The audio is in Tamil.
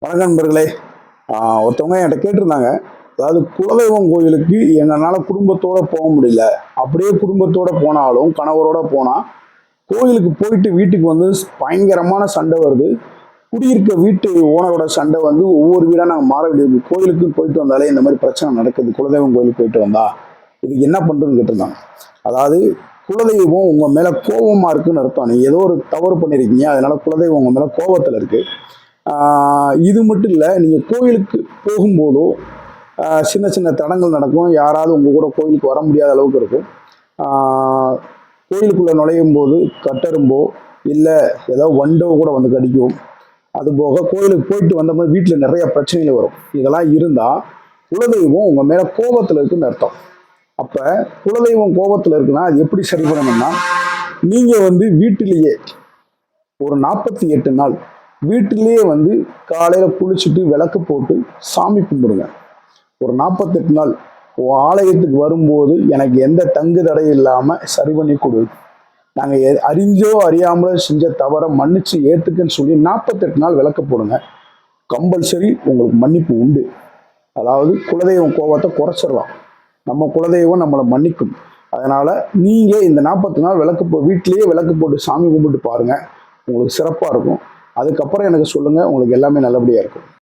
வணக்கம் நண்பர்களே. ஒருத்தவங்க என்கிட்ட கேட்டிருந்தாங்க. அதாவது குலதெய்வம் கோயிலுக்கு எங்களால் குடும்பத்தோட போக முடியல. அப்படியே குடும்பத்தோட போனாலும் கணவரோட போனால் கோயிலுக்கு போயிட்டு வீட்டுக்கு வந்து பயங்கரமான சண்டை வருது. குடியிருக்க வீட்டு ஓனரோட சண்டை வந்து ஒவ்வொரு வீடாக நாங்கள் மாற வேண்டியது. கோயிலுக்கு போயிட்டு வந்தாலே இந்த மாதிரி பிரச்சனை நடக்குது. குலதெய்வம் கோயிலுக்கு போயிட்டு வந்தா இதுக்கு என்ன பண்ணுறதுன்னு கேட்டிருந்தாங்க. அதாவது குலதெய்வம் உங்கள் மேலே கோபமாக இருக்குன்னு அர்த்தம். நீங்கள் ஏதோ ஒரு தவறு பண்ணியிருக்கீங்க, அதனால குலதெய்வம் உங்கள் மேலே கோபத்தில் இருக்குது. இது மட்டும் இல்லை, நீங்கள் கோயிலுக்கு போகும்போதோ சின்ன சின்ன தடங்கள் நடக்கும். யாராவது உங்கள் கூட கோயிலுக்கு வர முடியாத அளவுக்கு இருக்கும். கோயிலுக்குள்ளே நுழையும் போது கட்டரும்போ இல்லை ஏதோ வண்டோ கூட வந்து கடிக்கும். அதுபோக கோயிலுக்கு போயிட்டு வந்த மாதிரி வீட்டில் நிறைய பிரச்சனைகள் வரும். இதெல்லாம் இருந்தால் குலதெய்வம் உங்கள் மேலே கோபத்தில் இருக்குன்னு அர்த்தம். அப்போ குலதெய்வம் கோபத்தில் இருக்குன்னா அது எப்படி சரி பண்ணணும்னா, நீங்கள் வந்து வீட்டிலேயே ஒரு 48 நாள் வீட்டிலேயே வந்து காலையில் குளிச்சுட்டு விளக்கு போட்டு சாமி கும்பிடுங்க. ஒரு 48 நாள் ஆலயத்துக்கு வரும்போது எனக்கு எந்த தங்கு தடை இல்லாமல் சரி பண்ணி கொடு, நாங்கள் அறிஞ்சோ அறியாமலோ செஞ்ச தவறை மன்னிச்சு ஏற்றுக்குன்னு சொல்லி 48 நாள் விளக்கு போடுங்க. கம்பல்சரி உங்களுக்கு மன்னிப்பு உண்டு. அதாவது குலதெய்வம் கோபத்தை குறைச்சிடலாம். நம்ம குலதெய்வம் நம்மளை மன்னிக்கும். அதனால நீங்கள் இந்த 40 நாள் வீட்டிலேயே விளக்கு போட்டு சாமி கும்பிட்டு பாருங்க, உங்களுக்கு சிறப்பாக இருக்கும். அதுக்கப்புறம் எனக்கு சொல்லுங்கள், உங்களுக்கு எல்லாமே நல்லபடியாக இருக்கும்.